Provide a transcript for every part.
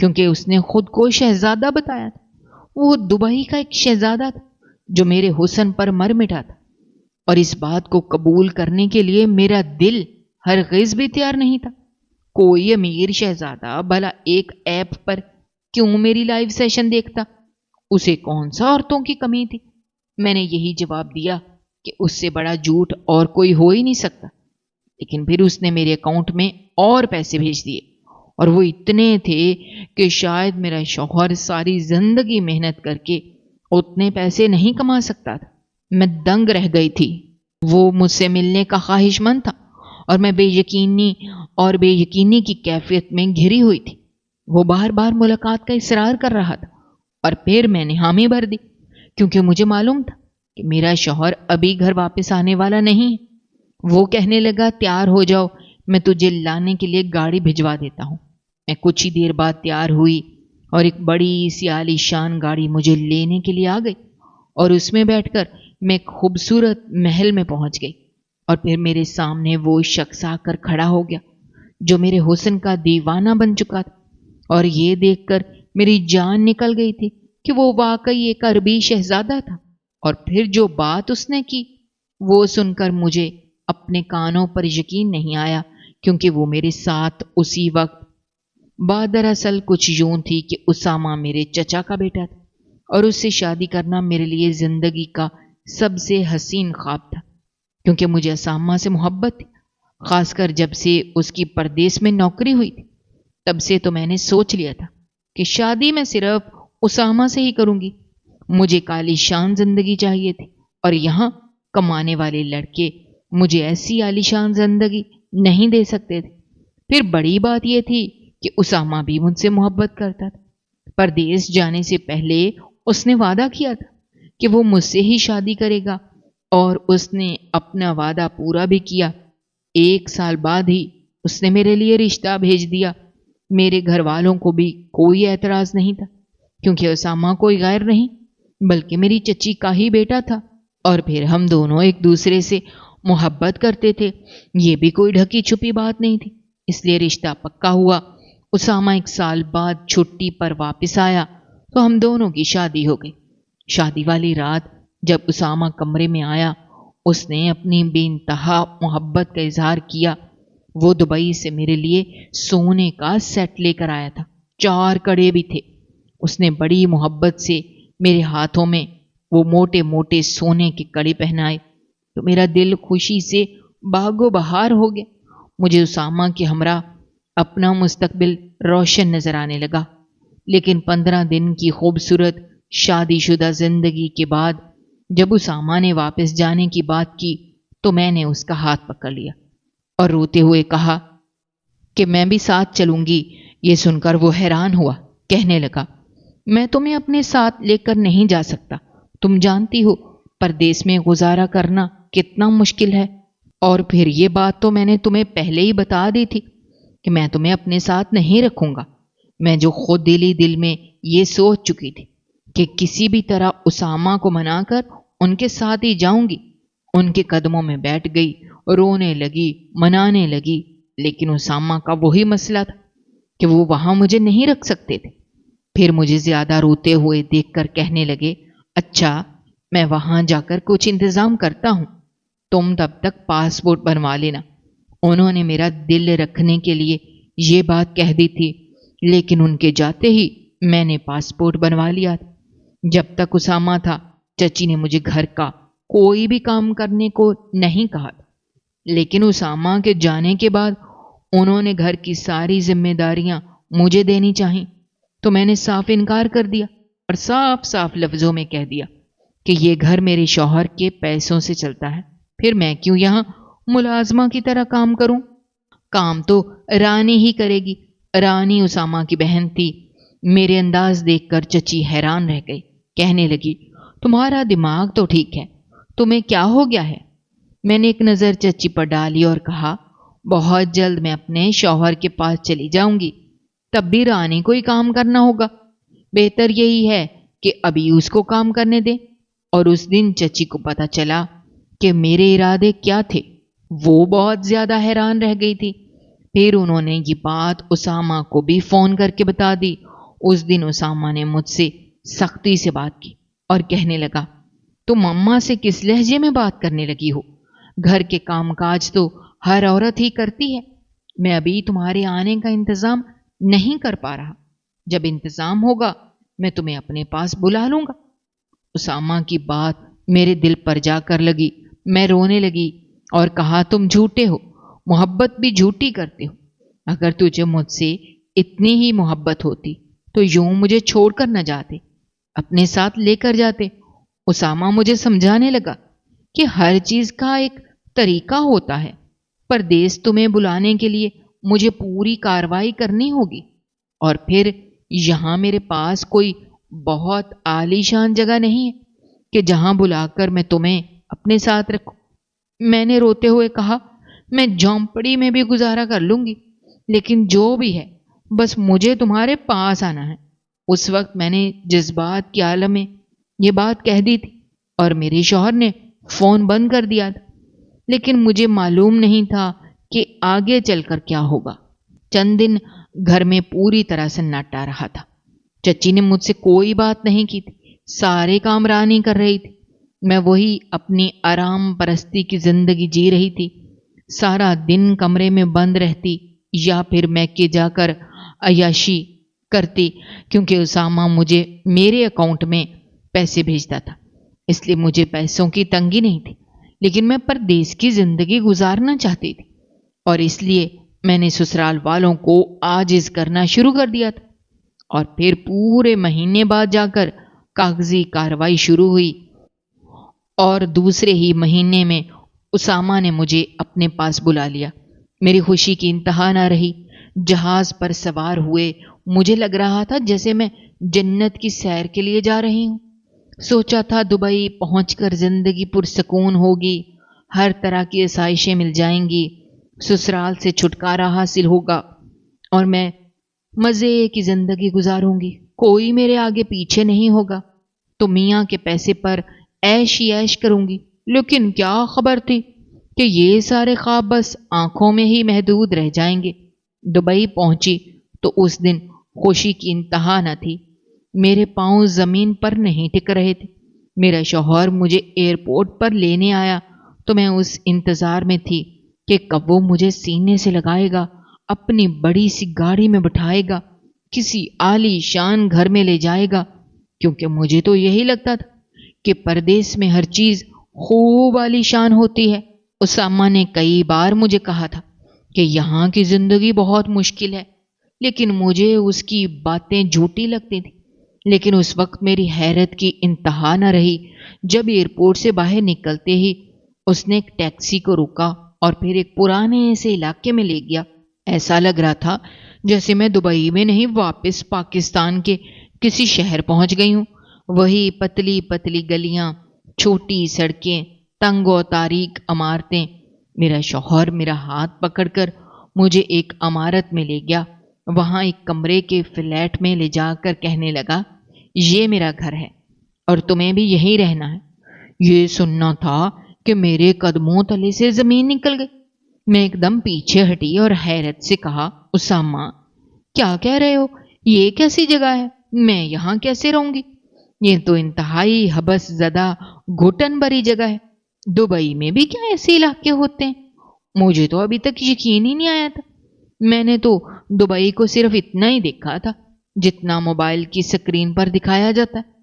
کیونکہ اس نے خود کو شہزادہ بتایا تھا۔ وہ دبئی کا ایک شہزادہ تھا جو میرے حسن پر مر مٹا تھا، اور اس بات کو قبول کرنے کے لیے میرا دل ہرگز بھی تیار نہیں تھا۔ کوئی امیر شہزادہ بھلا ایک ایپ پر کیوں میری لائیو سیشن دیکھتا؟ اسے کون سا عورتوں کی کمی تھی؟ میں نے یہی جواب دیا کہ اس سے بڑا جھوٹ اور کوئی ہو ہی نہیں سکتا۔ لیکن پھر اس نے میرے اکاؤنٹ میں اور پیسے بھیج دیے، اور وہ اتنے تھے کہ شاید میرا شوہر ساری زندگی محنت کر کے اتنے پیسے نہیں کما سکتا تھا۔ میں دنگ رہ گئی تھی۔ وہ مجھ سے ملنے کا خواہش مند تھا، اور میں بے یقینی کی کیفیت میں گھری ہوئی تھی۔ وہ بار بار ملاقات کا اصرار کر رہا تھا، اور پھر میں نے حامی بھر دی، کیونکہ مجھے معلوم تھا کہ میرا شوہر ابھی گھر واپس آنے والا نہیں ہے۔ وہ کہنے لگا، تیار ہو جاؤ، میں تجھے لانے کے لیے گاڑی بھجوا دیتا ہوں۔ میں کچھ ہی دیر بعد تیار ہوئی، اور ایک بڑی سی عالی شان گاڑی مجھے لینے کے لیے آ گئی، اور اس میں بیٹھ کر میں ایک خوبصورت محل میں پہنچ گئی۔ اور پھر میرے سامنے وہ شخص آ کر کھڑا ہو گیا جو میرے حسن کا دیوانہ بن چکا تھا، اور یہ دیکھ کر میری جان نکل گئی تھی کہ وہ واقعی ایک عربی شہزادہ تھا۔ اور پھر جو بات اس نے کی، وہ سن کر مجھے اپنے کانوں پر یقین نہیں آیا، کیونکہ وہ میرے ساتھ اسی وقت بات دراصل کچھ یوں تھی کہ اسامہ میرے چچا کا بیٹا تھا، اور اس سے شادی کرنا میرے لیے زندگی کا سب سے حسین خواب تھا، کیونکہ مجھے اسامہ سے محبت تھی۔ خاص کر جب سے اس کی پردیس میں نوکری ہوئی تھی، تب سے تو میں نے سوچ لیا تھا کہ شادی میں صرف اسامہ سے ہی کروں گی۔ مجھے کالی شان زندگی چاہیے تھی، اور یہاں کمانے والے لڑکے مجھے ایسی عالی شان زندگی نہیں دے سکتے تھے۔ پھر بڑی بات یہ تھی کہ اسامہ بھی مجھ سے محبت کرتا تھا۔ پردیس جانے سے پہلے اس نے وعدہ کیا تھا کہ وہ مجھ سے ہی شادی کرے گا، اور اس نے اپنا وعدہ پورا بھی کیا۔ 1 سال بعد ہی اس نے میرے لیے رشتہ بھیج دیا۔ میرے گھر والوں کو بھی کوئی اعتراض نہیں تھا، کیونکہ اسامہ کوئی غیر نہیں بلکہ میری چچی کا ہی بیٹا تھا، اور پھر ہم دونوں ایک دوسرے سے محبت کرتے تھے۔ یہ بھی کوئی ڈھکی چھپی بات نہیں تھی، اس لیے رشتہ پکا ہوا۔ اسامہ 1 سال بعد چھٹی پر واپس آیا تو ہم دونوں کی شادی ہو گئی۔ شادی والی رات جب اسامہ کمرے میں آیا، اس نے اپنی بے انتہا محبت کا اظہار کیا۔ وہ دبئی سے میرے لیے سونے کا سیٹ لے کر آیا تھا، 4 کڑے بھی تھے۔ اس نے بڑی محبت سے میرے ہاتھوں میں وہ موٹے موٹے سونے کے کڑے پہنائے تو میرا دل خوشی سے باغ و بہار ہو گیا۔ مجھے اسامہ کے ہمراہ اپنا مستقبل روشن نظر آنے لگا۔ لیکن 15 دن کی خوبصورت شادی شدہ زندگی کے بعد جب اسامہ نے واپس جانے کی بات کی تو میں نے اس کا ہاتھ پکڑ لیا اور روتے ہوئے کہا کہ میں بھی ساتھ چلوں گی۔ یہ سن کر وہ حیران ہوا، کہنے لگا، میں تمہیں اپنے ساتھ لے کر نہیں جا سکتا۔ تم جانتی ہو پردیس میں گزارا کرنا کتنا مشکل ہے، اور پھر یہ بات تو میں نے تمہیں پہلے ہی بتا دی تھی کہ میں تمہیں اپنے ساتھ نہیں رکھوں گا۔ میں جو خود دل میں یہ سوچ چکی تھی کہ کسی بھی طرح اسامہ کو منا کر ان کے ساتھ ہی جاؤں گی، ان کے قدموں میں بیٹھ گئی، رونے لگی، منانے لگی۔ لیکن اسامہ کا وہی مسئلہ تھا کہ وہ وہاں مجھے نہیں رکھ سکتے تھے۔ پھر مجھے زیادہ روتے ہوئے دیکھ کر کہنے لگے، اچھا میں وہاں جا کر کچھ انتظام کرتا ہوں، تم تب تک پاسپورٹ بنوا لینا۔ انہوں نے میرا دل رکھنے کے لیے یہ بات کہہ دی تھی، لیکن ان کے جاتے ہی میں نے پاسپورٹ بنوا لیا تھا۔ جب تک اسامہ تھا چچی نے مجھے گھر کا کوئی بھی کام کرنے کو نہیں کہا، لیکن اسامہ کے جانے کے بعد انہوں نے گھر کی ساری ذمہ داریاں مجھے دینی چاہییں، تو میں نے صاف انکار کر دیا اور صاف لفظوں میں کہہ دیا کہ یہ گھر میرے شوہر کے پیسوں سے چلتا ہے، پھر میں کیوں یہاں ملازمہ کی طرح کام کروں؟ کام تو رانی ہی کرے گی۔ رانی اسامہ کی بہن تھی۔ میرے انداز دیکھ کر چچی حیران رہ گئی، کہنے لگی، تمہارا دماغ تو ٹھیک ہے، تمہیں کیا ہو گیا ہے؟ میں نے ایک نظر چچی پر ڈالی اور کہا، بہت جلد میں اپنے شوہر کے پاس چلی جاؤں گی، تب بھی رانی کو ہی کام کرنا ہوگا۔ بہتر یہی ہے کہ ابھی اس کو کام کرنے دیں۔ اور اس دن چچی کو پتا چلا کہ میرے ارادے کیا تھے۔ وہ بہت زیادہ حیران رہ گئی تھی۔ پھر انہوں نے یہ بات اسامہ کو بھی فون کر کے بتا دی اس دن اسامہ نے مجھ سے سختی سے بات کی اور کہنے لگا، تم اماں سے کس لہجے میں بات کرنے لگی ہو؟ گھر کے کام کاج تو ہر عورت ہی کرتی ہے۔ میں ابھی تمہارے آنے کا انتظام نہیں کر پا رہا، جب انتظام ہوگا میں تمہیں اپنے پاس بلا لوں گا۔ اسامہ کی بات میرے دل پر جا کر لگی، میں رونے لگی اور کہا، تم جھوٹے ہو، محبت بھی جھوٹی کرتے ہو۔ اگر تجھے مجھ سے اتنی ہی محبت ہوتی تو یوں مجھے چھوڑ کر نہ جاتے، اپنے ساتھ لے کر جاتے۔ اسامہ مجھے سمجھانے لگا کہ ہر چیز کا ایک طریقہ ہوتا ہے، پردیس تمہیں بلانے کے لیے مجھے پوری کاروائی کرنی ہوگی، اور پھر یہاں میرے پاس کوئی بہت عالی شان جگہ نہیں ہے کہ جہاں بلا کر میں تمہیں اپنے ساتھ رکھوں۔ میں نے روتے ہوئے کہا، میں جھونپڑی میں بھی گزارا کر لوں گی، لیکن جو بھی ہے بس مجھے تمہارے پاس آنا ہے۔ اس وقت میں نے جذبات کے عالم میں یہ بات کہہ دی تھی اور میرے شوہر نے فون بند کر دیا تھا، لیکن مجھے معلوم نہیں تھا کہ آگے چل کر کیا ہوگا۔ چند دن گھر میں پوری طرح سناٹا رہا تھا۔ چچی نے مجھ سے کوئی بات نہیں کی تھی، سارے کام رانی کر رہی تھی، میں وہی اپنی آرام پرستی کی زندگی جی رہی تھی۔ سارا دن کمرے میں بند رہتی یا پھر میکے جا کر عیاشی کرتی، کیونکہ اسامہ مجھے میرے اکاؤنٹ میں پیسے بھیجتا تھا، اس لیے مجھے پیسوں کی تنگی نہیں تھی، لیکن میں پردیس کی زندگی گزارنا چاہتی تھی، اور اس لیے میں نے سسرال والوں کو عاجز کرنا شروع کر دیا تھا۔ اور پھر پورے مہینے بعد جا کر کاغذی کارروائی شروع ہوئی، اور دوسرے ہی مہینے میں اسامہ نے مجھے اپنے پاس بلا لیا۔ میری خوشی کی انتہا نہ رہی۔ جہاز پر سوار ہوئے مجھے لگ رہا تھا جیسے میں جنت کی سیر کے لیے جا رہی ہوں۔ سوچا تھا دبئی پہنچ کر زندگی پرسکون ہوگی، ہر طرح کی آسائشیں مل جائیں گی، سسرال سے چھٹکارا حاصل ہوگا اور میں مزے کی زندگی گزاروں گی، کوئی میرے آگے پیچھے نہیں ہوگا، تو میاں کے پیسے پر عیش ہی عیش کروں گی۔ لیکن کیا خبر تھی کہ یہ سارے خواب بس آنکھوں میں ہی محدود رہ جائیں گے۔ دبئی پہنچی تو اس دن خوشی کی انتہا نہ تھی۔ میرے پاؤں زمین پر نہیں ٹک رہے تھے۔ میرا شوہر مجھے ایئرپورٹ پر لینے آیا تو میں اس انتظار میں تھی کہ کب وہ مجھے سینے سے لگائے گا، اپنی بڑی سی گاڑی میں بٹھائے گا، کسی عالی شان گھر میں لے جائے گا، کیونکہ مجھے تو یہی لگتا تھا کہ پردیس میں ہر چیز خوب عالی شان ہوتی ہے۔ اسامہ نے کئی بار مجھے کہا تھا کہ یہاں کی زندگی بہت مشکل ہے، لیکن مجھے اس کی باتیں جھوٹی لگتی تھیں۔ لیکن اس وقت میری حیرت کی انتہا نہ رہی جب ایئرپورٹ سے باہر نکلتے ہی اس نے ایک ٹیکسی کو روکا اور پھر ایک پرانے سے علاقے میں لے گیا۔ ایسا لگ رہا تھا جیسے میں دبئی میں نہیں، واپس پاکستان کے کسی شہر پہنچ گئی ہوں۔ وہی پتلی پتلی گلیاں، چھوٹی سڑکیں، تنگ و تاریک عمارتیں۔ میرا شوہر میرا ہاتھ پکڑ کر مجھے ایک عمارت میں لے گیا، وہاں ایک کمرے کے فلیٹ میں لے جا کر کہنے لگا، یہ میرا گھر ہے اور تمہیں بھی یہیں رہنا ہے۔ یہ سننا تھا کہ میرے قدموں تلے سے زمین نکل گئی۔ میں ایک دم پیچھے ہٹی اور حیرت سے کہا، اسامہ کیا کہہ رہے ہو؟ یہ کیسی جگہ ہے؟ میں یہاں کیسے رہوں گی؟ یہ تو انتہائی حبس زدہ گھٹن بری جگہ ہے۔ دبئی میں بھی کیا ایسے علاقے ہوتے ہیں؟ مجھے تو ابھی تک یقین ہی نہیں آیا تھا۔ میں نے تو دبئی کو صرف اتنا ہی دیکھا تھا جتنا موبائل کی سکرین پر دکھایا جاتا ہے۔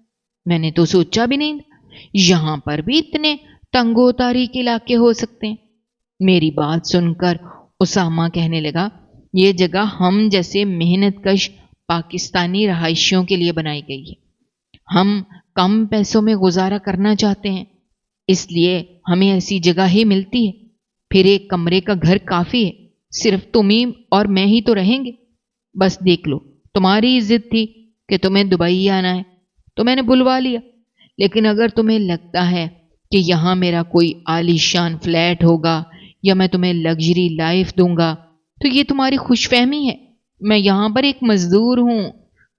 میں نے تو سوچا بھی نہیں تھا یہاں پر بھی اتنے تنگ و تاریک علاقے ہو سکتے ہیں۔ میری بات سن کر اسامہ کہنے لگا، یہ جگہ ہم جیسے محنت کش پاکستانی رہائشیوں کے لیے بنائی گئی ہے۔ ہم کم پیسوں میں گزارا کرنا چاہتے ہیں، اس لیے ہمیں ایسی جگہ ہی ملتی ہے۔ پھر ایک کمرے کا گھر کافی ہے، صرف تم ہی اور میں ہی تو رہیں گے۔ بس دیکھ لو، تمہاری ضد تھی کہ تمہیں دبئی آنا ہے تو میں نے بلوا لیا، لیکن اگر تمہیں لگتا ہے کہ یہاں میرا کوئی عالی شان فلیٹ ہوگا یا میں تمہیں لگژری لائف دوں گا تو یہ تمہاری خوش فہمی ہے۔ میں یہاں پر ایک مزدور ہوں،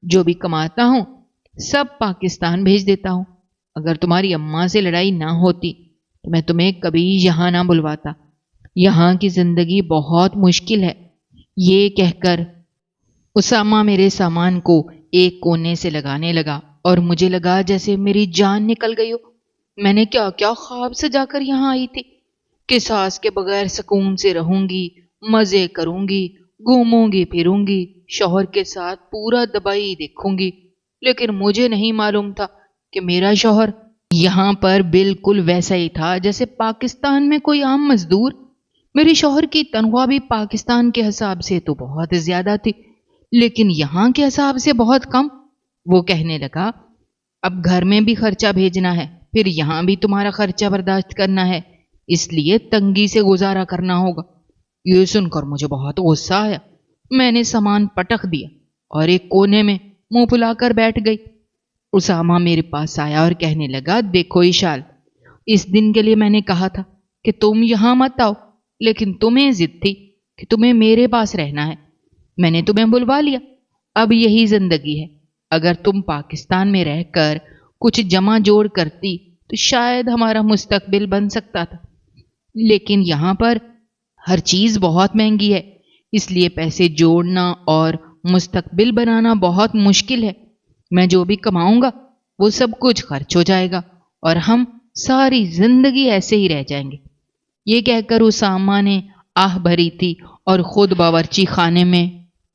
جو بھی کماتا ہوں سب پاکستان بھیج دیتا ہوں۔ اگر تمہاری اماں سے لڑائی نہ ہوتی تو میں تمہیں کبھی یہاں نہ بلواتا۔ یہاں کی زندگی بہت مشکل ہے۔ یہ کہہ کر اسامہ میرے سامان کو ایک کونے سے لگانے لگا اور مجھے لگا جیسے میری جان نکل گئی ہو۔ میں نے کیا کیا خواب سجا کر یہاں آئی تھی کہ ساس کے بغیر سکون سے رہوں گی، مزے کروں گی، گھوموں گی پھروں گی، شوہر کے ساتھ پورا دبئی دیکھوں گی۔ لیکن مجھے نہیں معلوم تھا کہ میرا شوہر یہاں پر بالکل ویسا ہی تھا جیسے پاکستان میں کوئی عام مزدور۔ میرے شوہر کی تنخواہ بھی پاکستان کے حساب سے تو بہت زیادہ تھی، لیکن یہاں کے حساب سے بہت کم۔ وہ کہنے لگا، اب گھر میں بھی خرچہ بھیجنا ہے، پھر یہاں بھی تمہارا خرچہ برداشت کرنا ہے، اس لیے تنگی سے گزارا کرنا ہوگا۔ یہ سن کر مجھے بہت غصہ آیا۔ میں نے سامان پٹک دیا اور ایک کونے میں منہ پھلا کر بیٹھ گئی۔ اسامہ میرے پاس آیا اور کہنے لگا، دیکھو ایشال، اس دن کے لیے میں نے کہا تھا کہ تم یہاں مت آؤ، لیکن تمہیں ضد تھی کہ تمہیں میرے پاس رہنا ہے۔ میں نے تمہیں بلوا لیا۔ اب یہی زندگی ہے۔ اگر تم پاکستان میں رہ کر کچھ جمع جوڑ کرتی تو شاید ہمارا مستقبل بن سکتا تھا، لیکن یہاں پر ہر چیز بہت مہنگی ہے، اس لیے پیسے جوڑنا اور مستقبل بنانا بہت مشکل ہے۔ میں جو بھی کماؤں گا وہ سب کچھ خرچ ہو جائے گا اور ہم ساری زندگی ایسے ہی رہ جائیں گے۔ یہ کہہ کر اسامہ نے آہ بھری تھی اور خود باورچی خانے میں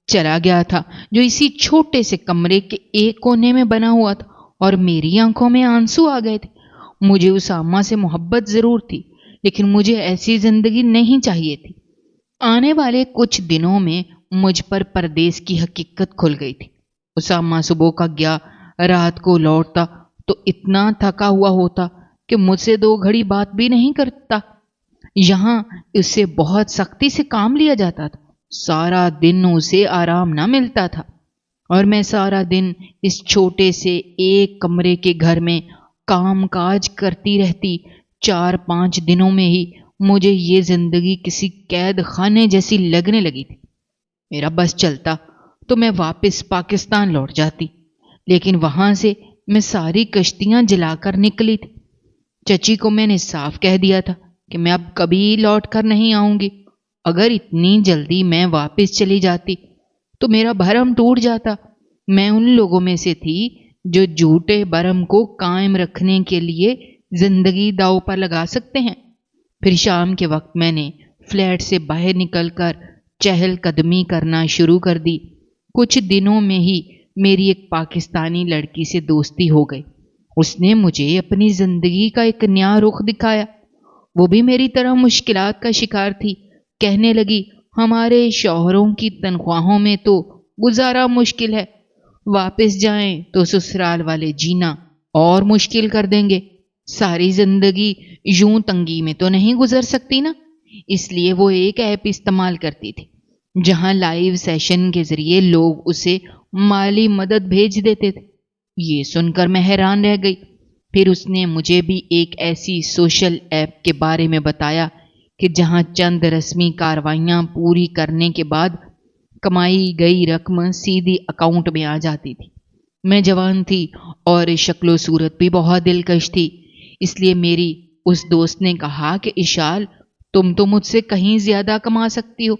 چلا گیا تھا، جو اسی چھوٹے سے کمرے کے ایک کونے میں بنا ہوا تھا، اور میری آنکھوں میں آنسو آ گئے تھے۔ مجھے اسامہ سے محبت ضرور تھی، لیکن مجھے ایسی زندگی نہیں چاہیے تھی۔ آنے والے کچھ دنوں میں مجھ پر پردیس کی حقیقت کھل گئی تھی۔ اسامہ صبح کا گیا، رات کو لوٹتا تو اتنا تھکا ہوا ہوتا کہ مجھ سے 2 گھڑی بات بھی نہیں کرتا۔ یہاں اس سے بہت سختی سے کام لیا جاتا تھا، سارا دن اسے آرام نہ ملتا تھا، اور میں سارا دن اس چھوٹے سے ایک کمرے کے گھر میں کام کاج کرتی رہتی۔ 4-5 دنوں میں ہی مجھے یہ زندگی کسی قید خانے جیسی لگنے لگی تھی۔ میرا بس چلتا تو میں واپس پاکستان لوٹ جاتی، لیکن وہاں سے میں ساری کشتیاں جلا کر نکلی تھی۔ چچی کو میں نے صاف کہہ دیا تھا کہ میں اب کبھی لوٹ کر نہیں آؤں گی۔ اگر اتنی جلدی میں واپس چلی جاتی تو میرا بھرم ٹوٹ جاتا۔ میں ان لوگوں میں سے تھی جو جھوٹے بھرم کو قائم رکھنے کے لیے زندگی داؤ پر لگا سکتے ہیں۔ پھر شام کے وقت میں نے فلیٹ سے باہر نکل کر چہل قدمی کرنا شروع کر دی۔ کچھ دنوں میں ہی میری ایک پاکستانی لڑکی سے دوستی ہو گئی۔ اس نے مجھے اپنی زندگی کا ایک نیا رخ دکھایا۔ وہ بھی میری طرح مشکلات کا شکار تھی۔ کہنے لگی، ہمارے شوہروں کی تنخواہوں میں تو گزارا مشکل ہے، واپس جائیں تو سسرال والے جینا اور مشکل کر دیں گے۔ ساری زندگی یوں تنگی میں تو نہیں گزر سکتی نا۔ اس لیے وہ ایک ایپ استعمال کرتی تھی جہاں لائیو سیشن کے ذریعے لوگ اسے مالی مدد بھیج دیتے تھے۔ یہ سن کر میں حیران رہ گئی۔ پھر اس نے مجھے بھی ایک ایسی سوشل ایپ کے بارے میں بتایا کہ جہاں چند رسمی کارروائیاں پوری کرنے کے بعد کمائی گئی رقم سیدھی اکاؤنٹ میں آ جاتی تھی۔ میں جوان تھی اور شکل و صورت بھی بہت دلکش تھی، اس لیے میری اس دوست نے کہا کہ ایشال، تم تو مجھ سے کہیں زیادہ کما سکتی ہو۔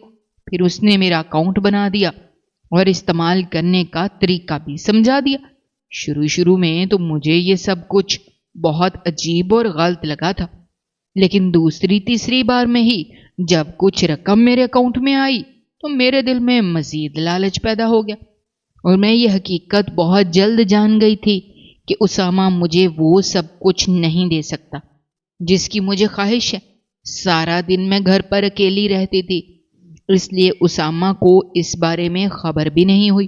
پھر اس نے میرا اکاؤنٹ بنا دیا اور استعمال کرنے کا طریقہ بھی سمجھا دیا۔ شروع میں تو مجھے یہ سب کچھ بہت عجیب اور غلط لگا تھا، لیکن دوسری تیسری بار میں ہی جب کچھ رقم میرے اکاؤنٹ میں آئی تو میرے دل میں مزید لالچ پیدا ہو گیا، اور میں یہ حقیقت بہت جلد جان گئی تھی کہ اسامہ مجھے وہ سب کچھ نہیں دے سکتا جس کی مجھے خواہش ہے۔ سارا دن میں گھر پر اکیلی رہتی تھی، اس لیے اسامہ کو اس بارے میں خبر بھی نہیں ہوئی۔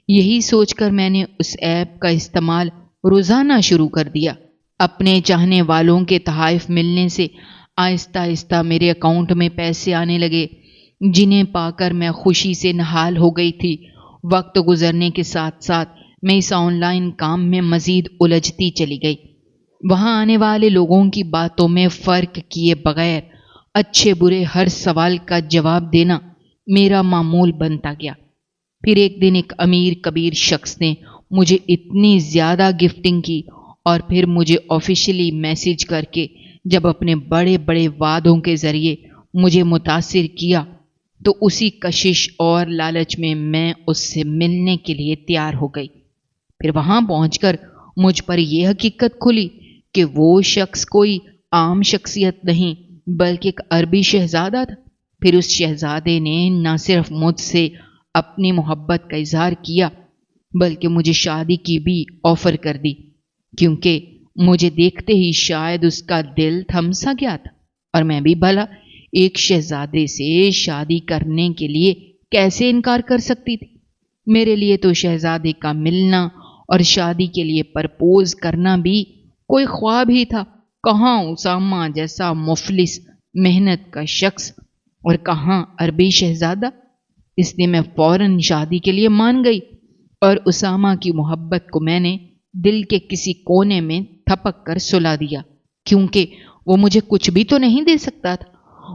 یہی سوچ کر میں نے اس ایپ کا استعمال روزانہ شروع کر دیا۔ اپنے چاہنے والوں کے تحائف ملنے سے آہستہ آہستہ میرے اکاؤنٹ میں پیسے آنے لگے، جنہیں پا کر میں خوشی سے نہال ہو گئی تھی۔ وقت گزرنے کے ساتھ ساتھ میں اس آن لائن کام میں مزید الجھتی چلی گئی۔ وہاں آنے والے لوگوں کی باتوں میں فرق کیے بغیر اچھے برے ہر سوال کا جواب دینا میرا معمول بنتا گیا۔ پھر ایک دن ایک امیر کبیر شخص نے مجھے اتنی زیادہ گفٹنگ کی، اور پھر مجھے آفیشلی میسج کر کے جب اپنے بڑے بڑے وعدوں کے ذریعے مجھے متاثر کیا تو اسی کشش اور لالچ میں اس سے ملنے کے لیے تیار ہو گئی۔ پھر وہاں پہنچ کر مجھ پر یہ حقیقت کھلی کہ وہ شخص کوئی عام شخصیت نہیں بلکہ ایک عربی شہزادہ تھا۔ پھر اس شہزادے نے نہ صرف مجھ سے اپنی محبت کا اظہار کیا بلکہ مجھے شادی کی بھی آفر کر دی، کیونکہ مجھے دیکھتے ہی شاید اس کا دل تھم سا گیا تھا، اور میں بھی بھلا ایک شہزادے سے شادی کرنے کے لیے کیسے انکار کر سکتی تھی؟ میرے لیے تو شہزادے کا ملنا اور شادی کے لیے پرپوز کرنا بھی کوئی خواب ہی تھا۔ کہاں اسامہ جیسا مفلس محنت کا شخص اور کہاں عربی شہزادہ؟ اس لیے میں فوراً شادی کے لیے مان گئی، اور اسامہ کی محبت کو میں نے دل کے کسی کونے میں تھپک کر سلا دیا، کیونکہ وہ مجھے کچھ بھی تو نہیں دے سکتا تھا۔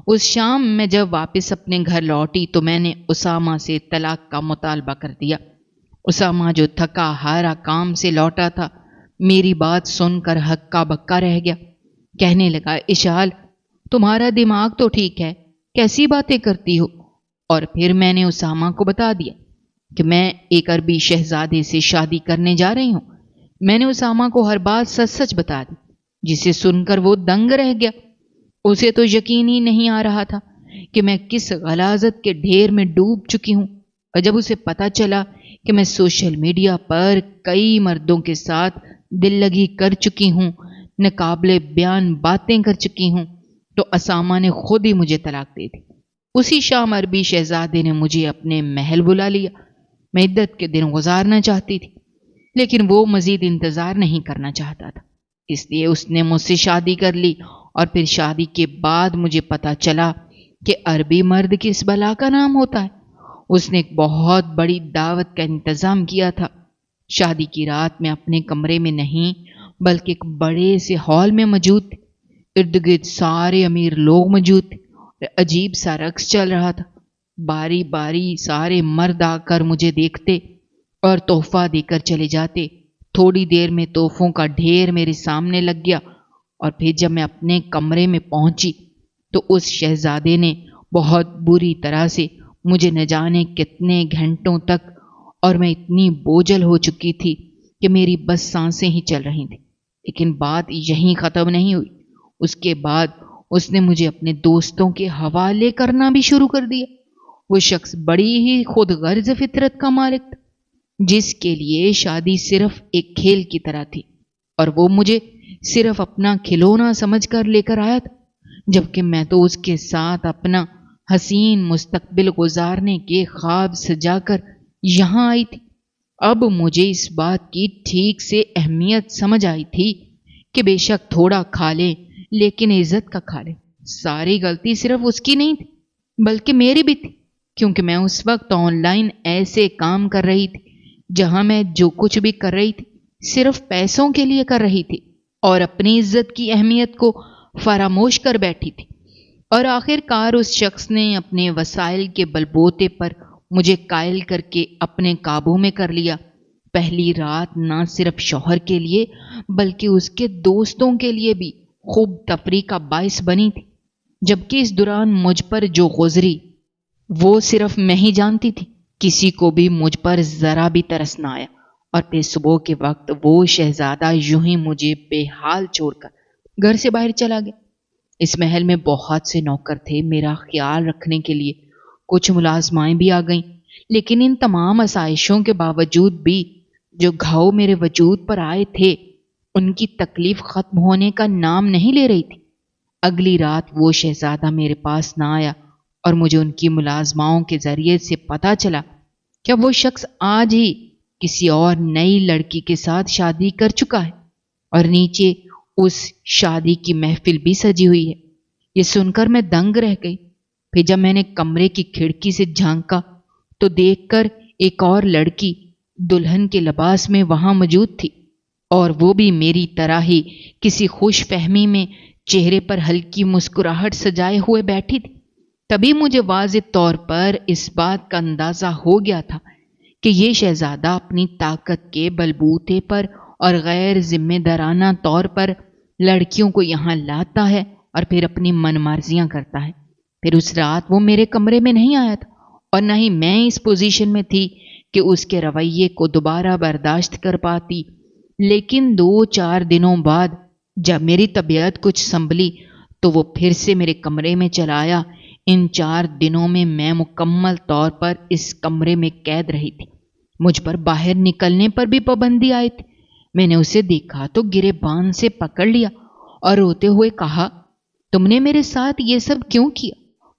اس شام میں جب واپس اپنے گھر لوٹی تو میں نے اسامہ سے طلاق کا مطالبہ کر دیا۔ اسامہ جو تھکا ہارا کام سے لوٹا تھا، میری بات سن کر ہکا بکا رہ گیا۔ کہنے لگا، اشال، تمہارا دماغ تو ٹھیک ہے، کیسی باتیں کرتی ہو؟ اور پھر میں نے اسامہ کو بتا دیا کہ میں ایک عربی شہزادے سے شادی کرنے جا رہی ہوں۔ میں نے اسامہ کو ہر بات سچ سچ بتا دی، جسے سن کر وہ دنگ رہ گیا۔ اسے تو یقین ہی نہیں آ رہا تھا کہ میں کس غلاظت کے ڈھیر میں ڈوب چکی ہوں، اور جب اسے پتا چلا کہ میں سوشل میڈیا پر کئی مردوں کے ساتھ دل لگی کر چکی ہوں، ناقابل بیان باتیں کر چکی ہوں، تو اسامہ نے خود ہی مجھے طلاق دے دی۔ اسی شام عربی شہزادے نے مجھے اپنے محل بلا لیا۔ میں عدت کے دن گزارنا چاہتی تھی، لیکن وہ مزید انتظار نہیں کرنا چاہتا تھا، اس لیے اس نے مجھ سے شادی کر لی، اور پھر شادی کے بعد مجھے پتا چلا کہ عربی مرد کس بلا کا نام ہوتا ہے۔ اس نے ایک بہت بڑی دعوت کا انتظام کیا تھا۔ شادی کی رات میں اپنے کمرے میں نہیں بلکہ ایک بڑے سے ہال میں موجود تھے۔ ارد گرد سارے امیر لوگ موجود تھے، عجیب سا رقص چل رہا تھا۔ باری باری سارے مرد آ کر مجھے دیکھتے اور تحفہ دے کر چلے جاتے۔ تھوڑی دیر میں تحفوں کا ڈھیر میرے سامنے لگ گیا، اور پھر جب میں اپنے کمرے میں پہنچی تو اس شہزادے نے بہت بری طرح سے مجھے نہ جانے کتنے گھنٹوں تک، اور میں اتنی بوجھل ہو چکی تھی کہ میری بس سانسیں ہی چل رہی تھیں۔ لیکن بات یہیں ختم نہیں ہوئی۔ اس کے بعد اس نے مجھے اپنے دوستوں کے حوالے کرنا بھی شروع کر دیا۔ وہ شخص بڑی ہی خود غرض فطرت کا مالک تھا، جس کے لیے شادی صرف ایک کھیل کی طرح تھی، اور وہ مجھے صرف اپنا کھلونا سمجھ کر لے کر آیا تھا، جبکہ میں تو اس کے ساتھ اپنا حسین مستقبل گزارنے کے خواب سجا کر یہاں آئی تھی۔ اب مجھے اس بات کی ٹھیک سے اہمیت سمجھ آئی تھی کہ بے شک تھوڑا کھا لے لیکن عزت کا کھا لے۔ ساری غلطی صرف اس کی نہیں تھی بلکہ میری بھی تھی، کیونکہ میں اس وقت آن لائن ایسے کام کر رہی تھی جہاں میں جو کچھ بھی کر رہی تھی صرف پیسوں کے لیے کر رہی تھی، اور اپنی عزت کی اہمیت کو فراموش کر بیٹھی تھی۔ اور آخر کار اس شخص نے اپنے وسائل کے بلبوتے پر مجھے قائل کر کے اپنے قابو میں کر لیا۔ پہلی رات نہ صرف شوہر کے لیے بلکہ اس کے دوستوں کے لیے بھی خوب تفریح کا باعث بنی تھی، جبکہ اس دوران مجھ پر جو گزری وہ صرف میں ہی جانتی تھی۔ کسی کو بھی مجھ پر ذرا بھی ترس نہ آیا، اور پھر صبح کے وقت وہ شہزادہ یوں ہی مجھے بے حال چھوڑ کر گھر سے باہر چلا گیا۔ اس محل میں بہت سے نوکر تھے میرا خیال رکھنے کے لیے، کچھ ملازمائیں بھی آ گئیں، لیکن ان تمام آسائشوں کے باوجود بھی جو گھاؤ میرے وجود پر آئے تھے ان کی تکلیف ختم ہونے کا نام نہیں لے رہی تھی۔ اگلی رات وہ شہزادہ میرے پاس نہ آیا، اور مجھے ان کی ملازماؤں کے ذریعے سے پتا چلا کہ وہ شخص آج ہی کسی اور نئی لڑکی کے ساتھ شادی کر چکا ہے، اور نیچے اس شادی کی محفل بھی سجی ہوئی ہے۔ یہ سن کر میں دنگ رہ گئی۔ پھر جب میں نے کمرے کی کھڑکی سے جھانکا تو دیکھ کر ایک اور لڑکی دلہن کے لباس میں وہاں موجود تھی، اور وہ بھی میری طرح ہی کسی خوش فہمی میں چہرے پر ہلکی مسکراہٹ سجائے ہوئے بیٹھی تھی۔ تبھی مجھے واضح طور پر اس بات کا اندازہ ہو گیا تھا کہ یہ شہزادہ اپنی طاقت کے بلبوتے پر اور غیر ذمہ دارانہ طور پر لڑکیوں کو یہاں لاتا ہے اور پھر اپنی من مرضیاں کرتا ہے۔ پھر اس رات وہ میرے کمرے میں نہیں آیا تھا، اور نہ ہی میں اس پوزیشن میں تھی کہ اس کے رویے کو دوبارہ برداشت کر پاتی، لیکن 2-4 دنوں بعد جب میری طبیعت کچھ سنبھلی تو وہ پھر سے میرے کمرے میں چلا آیا۔ ان 4 دنوں میں میں مکمل طور پر اس کمرے میں قید رہی تھی۔ مجھ پر باہر نکلنے پر بھی پابندی آئی تھی۔ میں نے اسے دیکھا تو گریبان سے پکڑ لیا اور روتے ہوئے کہا، تم نے میرے ساتھ یہ سب کیوں کیا؟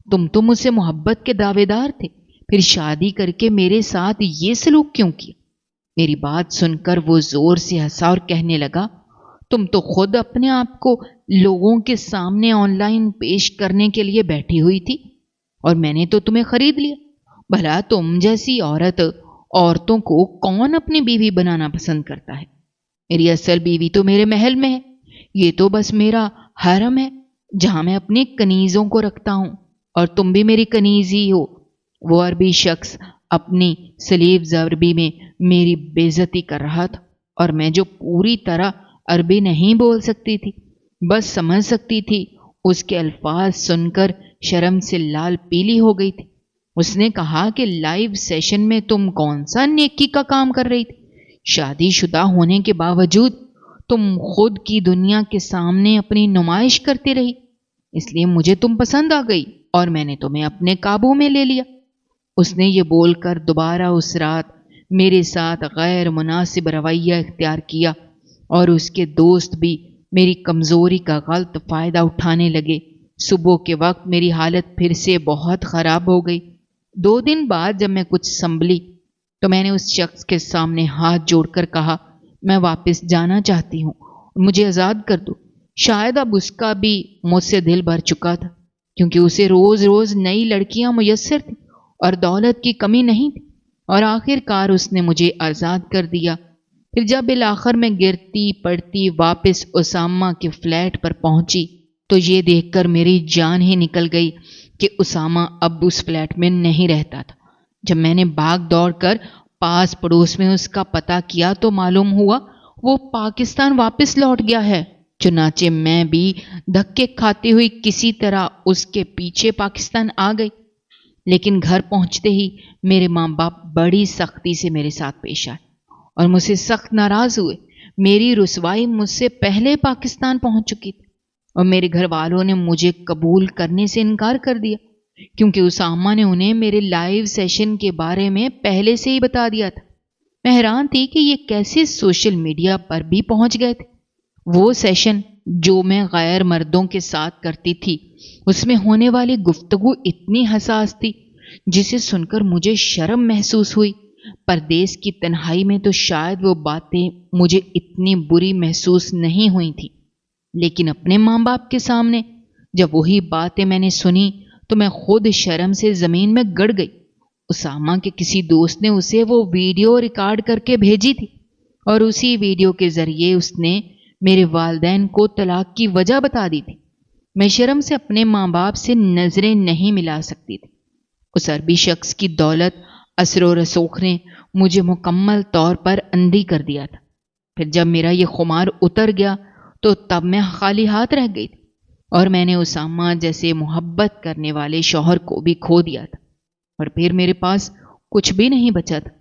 تم تو مجھ سے محبت کے دعوے دار تھے، پھر شادی کر کے میرے ساتھ یہ سلوک کیوں کیا؟ میری بات سن کر وہ زور سے ہنسا اور کہنے لگا، تم تو خود اپنے آپ کو لوگوں کے سامنے آن لائن پیش کرنے کے لیے بیٹھی ہوئی تھی اور میں نے تو تمہیں خرید لیا۔ بھلا تم جیسی عورتوں کو کون اپنی بیوی بنانا پسند کرتا ہے؟ میری اصل بیوی تو میرے محل میں ہے، یہ تو بس میرا حرم ہے جہاں میں اپنی کنیزوں کو رکھتا ہوں، اور تم بھی میری کنیز ہی ہو۔ وہ عربی شخص اپنی سلیب ضربی میں میری بے عزتی کر رہا تھا، اور میں جو پوری طرح عربی نہیں بول سکتی تھی، بس سمجھ سکتی تھی، اس کے الفاظ سن کر شرم سے لال پیلی ہو گئی تھی۔ اس نے کہا کہ لائیو سیشن میں تم کون سا نیکی کا کام کر رہی تھی؟ شادی شدہ ہونے کے باوجود تم خود کی دنیا کے سامنے اپنی نمائش کرتی رہی، اس لیے مجھے تم پسند آ گئی اور میں نے تمہیں اپنے قابو میں لے لیا۔ اس نے یہ بول کر دوبارہ اس رات میرے ساتھ غیر مناسب رویہ اختیار کیا، اور اس کے دوست بھی میری کمزوری کا غلط فائدہ اٹھانے لگے۔ صبح کے وقت میری حالت پھر سے بہت خراب ہو گئی۔ 2 دن بعد جب میں کچھ سنبھلی تو میں نے اس شخص کے سامنے ہاتھ جوڑ کر کہا، میں واپس جانا چاہتی ہوں، مجھے آزاد کر دو۔ شاید اب اس کا بھی مجھ سے دل بھر چکا تھا، کیونکہ اسے روز روز نئی لڑکیاں میسر تھیں اور دولت کی کمی نہیں تھی، اور آخر کار اس نے مجھے آزاد کر دیا۔ پھر جب بالآخر میں گرتی پڑتی واپس اسامہ کے فلیٹ پر پہنچی تو یہ دیکھ کر میری جان ہی نکل گئی کہ اسامہ اب اس فلیٹ میں نہیں رہتا تھا۔ جب میں نے بھاگ دوڑ کر پاس پڑوس میں اس کا پتہ کیا تو معلوم ہوا وہ پاکستان واپس لوٹ گیا ہے۔ چنانچہ میں بھی دھکے کھاتی ہوئی کسی طرح اس کے پیچھے پاکستان آ گئی، لیکن گھر پہنچتے ہی میرے ماں باپ بڑی سختی سے میرے ساتھ پیش آئے اور مجھ سے سخت ناراض ہوئے۔ میری رسوائی مجھ سے پہلے پاکستان پہنچ چکی تھی اور میرے گھر والوں نے مجھے قبول کرنے سے انکار کر دیا، کیونکہ اسامہ نے انہیں میرے لائیو سیشن کے بارے میں پہلے سے ہی بتا دیا تھا۔ میں حیران تھی کہ یہ کیسے سوشل میڈیا پر بھی پہنچ گئے تھے۔ وہ سیشن جو میں غیر مردوں کے ساتھ کرتی تھی، اس میں ہونے والی گفتگو اتنی حساس تھی جسے سن کر مجھے شرم محسوس ہوئی۔ پردیس کی تنہائی میں تو شاید وہ باتیں مجھے اتنی بری محسوس نہیں ہوئی تھی، لیکن اپنے ماں باپ کے سامنے جب وہی باتیں میں نے سنی تو میں خود شرم سے زمین میں گڑ گئی۔ اسامہ کے کسی دوست نے اسے وہ ویڈیو ریکارڈ کر کے بھیجی تھی، اور اسی ویڈیو کے ذریعے اس نے میرے والدین کو طلاق کی وجہ بتا دی تھی۔ میں شرم سے اپنے ماں باپ سے نظریں نہیں ملا سکتی تھی۔ اس عربی شخص کی دولت، اثر و رسوخ نے مجھے مکمل طور پر اندھی کر دیا تھا۔ پھر جب میرا یہ خمار اتر گیا تو تب میں خالی ہاتھ رہ گئی تھی، اور میں نے اسامہ جیسے محبت کرنے والے شوہر کو بھی کھو دیا تھا، اور پھر میرے پاس کچھ بھی نہیں بچا تھا۔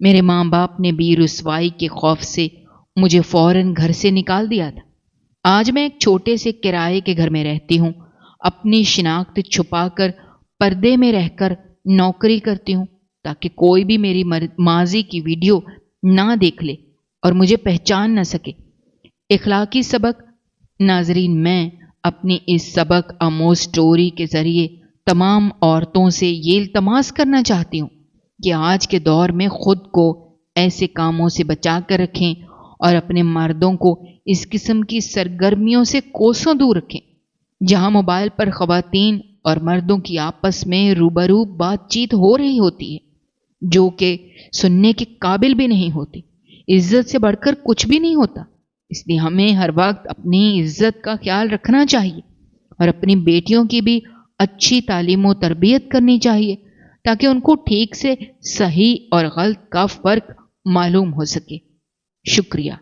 میرے ماں باپ نے بھی رسوائی کے خوف سے مجھے فوراً گھر سے نکال دیا تھا۔ آج میں ایک چھوٹے سے کرائے کے گھر میں رہتی ہوں، اپنی شناخت چھپا کر پردے میں رہ کر نوکری کرتی ہوں تاکہ کوئی بھی میری ماضی کی ویڈیو نہ دیکھ لے اور مجھے پہچان نہ سکے۔ اخلاقی سبق۔ ناظرین، میں اپنی اس سبق آموز سٹوری کے ذریعے تمام عورتوں سے یہ التماس کرنا چاہتی ہوں کہ آج کے دور میں خود کو ایسے کاموں سے بچا کر رکھیں اور اپنے مردوں کو اس قسم کی سرگرمیوں سے کوسوں دور رکھیں جہاں موبائل پر خواتین اور مردوں کی آپس میں روبرو بات چیت ہو رہی ہوتی ہے جو کہ سننے کے قابل بھی نہیں ہوتی۔ عزت سے بڑھ کر کچھ بھی نہیں ہوتا، اس لیے ہمیں ہر وقت اپنی عزت کا خیال رکھنا چاہیے اور اپنی بیٹیوں کی بھی اچھی تعلیم و تربیت کرنی چاہیے تاکہ ان کو ٹھیک سے صحیح اور غلط کا فرق معلوم ہو سکے۔ شکریہ۔